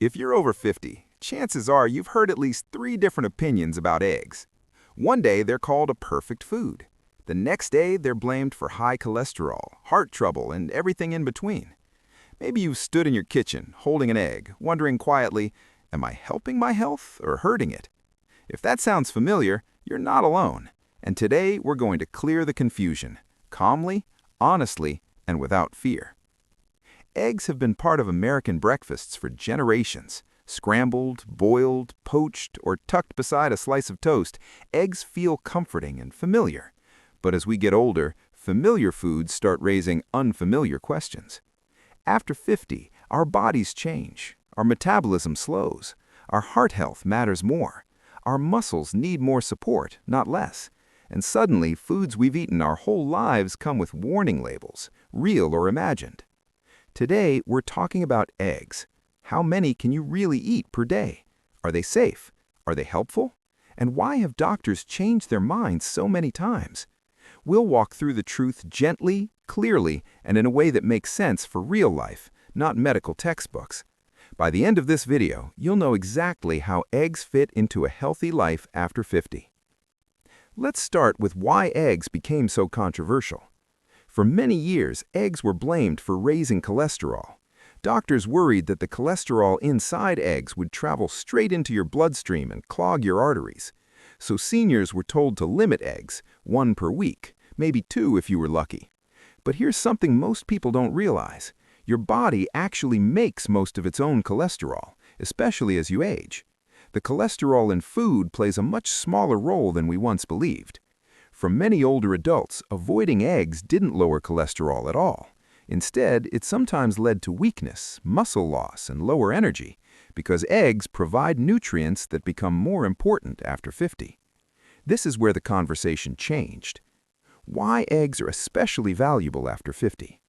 If you're over 50, chances are you've heard at least 3 different opinions about eggs. One day they're called a perfect food. The next day they're blamed for high cholesterol, heart trouble, and everything in between. Maybe you've stood in your kitchen holding an egg, wondering quietly, am I helping my health or hurting it? If that sounds familiar, you're not alone. And today we're going to clear the confusion, calmly, honestly, and without fear. Eggs have been part of American breakfasts for generations. Scrambled, boiled, poached, or tucked beside a slice of toast, eggs feel comforting and familiar. But as we get older, familiar foods start raising unfamiliar questions. After 50, our bodies change, our metabolism slows, our heart health matters more, our muscles need more support, not less, and suddenly foods we've eaten our whole lives come with warning labels, real or imagined. Today, we're talking about eggs. How many can you really eat per day? Are they safe? Are they helpful? And why have doctors changed their minds so many times? We'll walk through the truth gently, clearly, and in a way that makes sense for real life, not medical textbooks. By the end of this video, you'll know exactly how eggs fit into a healthy life after 50. Let's start with why eggs became so controversial. For many years, eggs were blamed for raising cholesterol. Doctors worried that the cholesterol inside eggs would travel straight into your bloodstream and clog your arteries. So seniors were told to limit eggs, 1 per week, maybe 2 if you were lucky. But here's something most people don't realize. Your body actually makes most of its own cholesterol, especially as you age. The cholesterol in food plays a much smaller role than we once believed. For many older adults, avoiding eggs didn't lower cholesterol at all. Instead, it sometimes led to weakness, muscle loss, and lower energy, because eggs provide nutrients that become more important after 50. This is where the conversation changed. Why eggs are especially valuable after 50.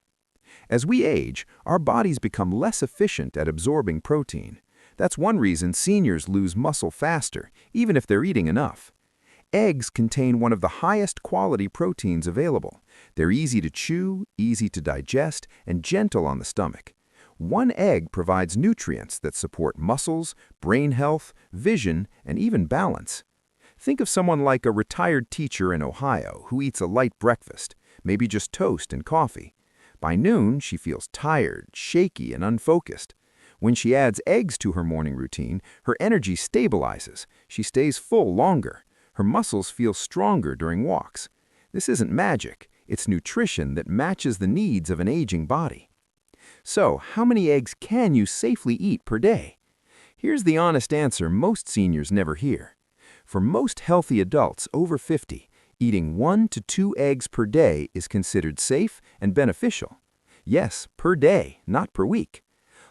As we age, our bodies become less efficient at absorbing protein. That's one reason seniors lose muscle faster, even if they're eating enough. Eggs contain one of the highest quality proteins available. They're easy to chew, easy to digest, and gentle on the stomach. One egg provides nutrients that support muscles, brain health, vision, and even balance. Think of someone like a retired teacher in Ohio who eats a light breakfast, maybe just toast and coffee. By noon, she feels tired, shaky, and unfocused. When she adds eggs to her morning routine, her energy stabilizes. She stays full longer. Her muscles feel stronger during walks. This isn't magic. It's nutrition that matches the needs of an aging body. So, how many eggs can you safely eat per day? Here's the honest answer most seniors never hear. For most healthy adults over 50, eating 1 to 2 eggs per day is considered safe and beneficial. Yes, per day, not per week.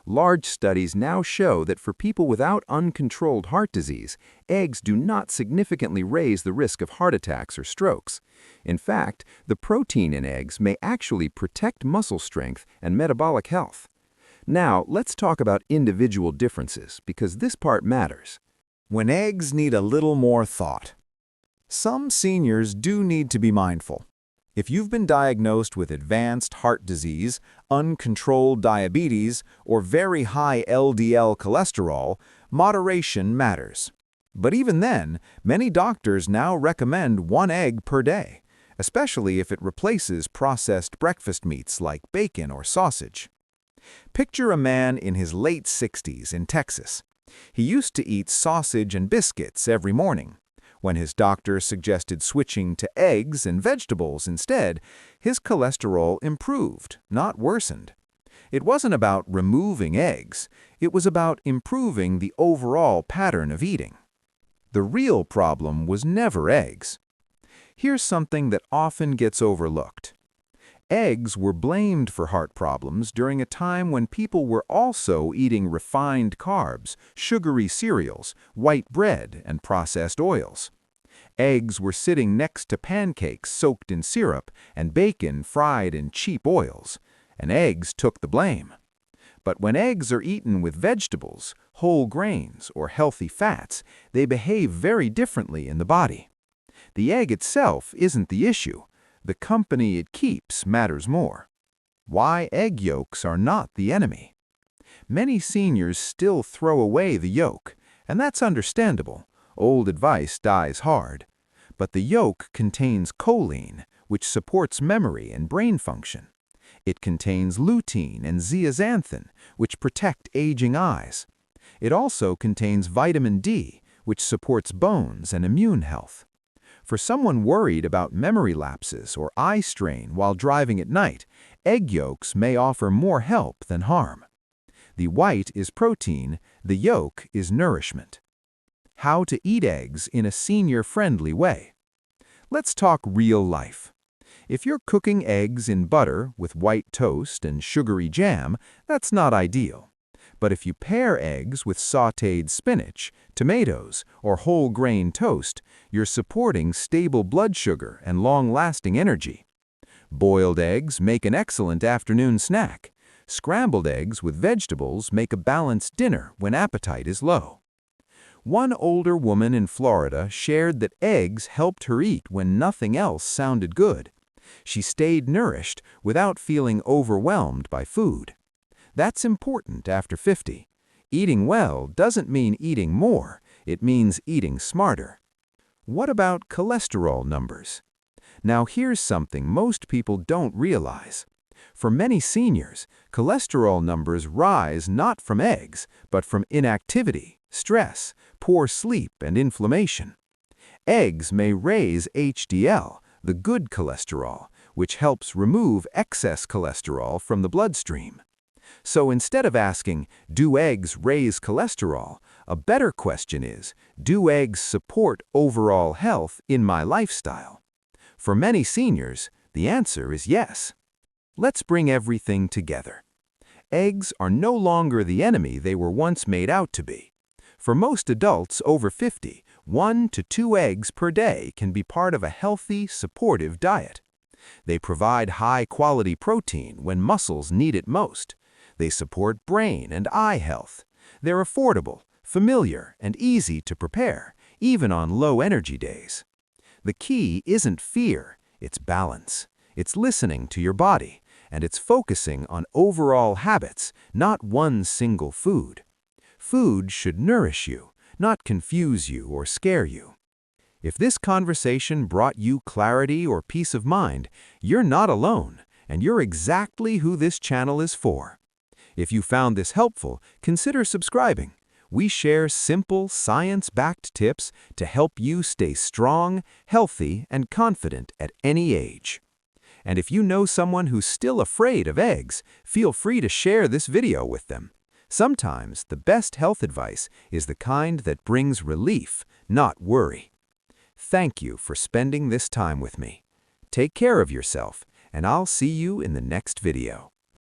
Large studies now show that for people without uncontrolled heart disease, eggs do not significantly raise the risk of heart attacks or strokes. In fact, the protein in eggs may actually protect muscle strength and metabolic health. Now, let's talk about individual differences, because this part matters. When eggs need a little more thought. Some seniors do need to be mindful. If you've been diagnosed with advanced heart disease, uncontrolled diabetes, or very high LDL cholesterol, moderation matters. But even then, many doctors now recommend 1 egg per day, especially if it replaces processed breakfast meats like bacon or sausage. Picture a man in his late 60s in Texas. He used to eat sausage and biscuits every morning. When his doctor suggested switching to eggs and vegetables instead, his cholesterol improved, not worsened. It wasn't about removing eggs, it was about improving the overall pattern of eating. The real problem was never eggs. Here's something that often gets overlooked. Eggs were blamed for heart problems during a time when people were also eating refined carbs, sugary cereals, white bread, and processed oils. Eggs were sitting next to pancakes soaked in syrup and bacon fried in cheap oils, and eggs took the blame. But when eggs are eaten with vegetables, whole grains, or healthy fats, they behave very differently in the body. The egg itself isn't the issue. The company it keeps matters more. Why egg yolks are not the enemy. Many seniors still throw away the yolk, and that's understandable. Old advice dies hard. But the yolk contains choline, which supports memory and brain function. It contains lutein and zeaxanthin, which protect aging eyes. It also contains vitamin D, which supports bones and immune health. For someone worried about memory lapses or eye strain while driving at night, egg yolks may offer more help than harm. The white is protein, the yolk is nourishment. How to eat eggs in a senior-friendly way. Let's talk real life. If you're cooking eggs in butter with white toast and sugary jam, that's not ideal. But if you pair eggs with sautéed spinach, tomatoes, or whole grain toast, you're supporting stable blood sugar and long-lasting energy. Boiled eggs make an excellent afternoon snack. Scrambled eggs with vegetables make a balanced dinner when appetite is low. One older woman in Florida shared that eggs helped her eat when nothing else sounded good. She stayed nourished without feeling overwhelmed by food. That's important after 50. Eating well doesn't mean eating more, it means eating smarter. What about cholesterol numbers? Now here's something most people don't realize. For many seniors, cholesterol numbers rise not from eggs, but from inactivity, stress, poor sleep, and inflammation. Eggs may raise HDL, the good cholesterol, which helps remove excess cholesterol from the bloodstream. So instead of asking, do eggs raise cholesterol, a better question is, do eggs support overall health in my lifestyle? For many seniors, the answer is yes. Let's bring everything together. Eggs are no longer the enemy they were once made out to be. For most adults over 50, 1 to 2 eggs per day can be part of a healthy, supportive diet. They provide high-quality protein when muscles need it most. They support brain and eye health. They're affordable, familiar, and easy to prepare, even on low-energy days. The key isn't fear, it's balance. It's listening to your body, and it's focusing on overall habits, not one single food. Food should nourish you, not confuse you or scare you. If this conversation brought you clarity or peace of mind, you're not alone, and you're exactly who this channel is for. If you found this helpful, consider subscribing. We share simple, science-backed tips to help you stay strong, healthy, and confident at any age. And if you know someone who's still afraid of eggs, feel free to share this video with them. Sometimes the best health advice is the kind that brings relief, not worry. Thank you for spending this time with me. Take care of yourself, and I'll see you in the next video.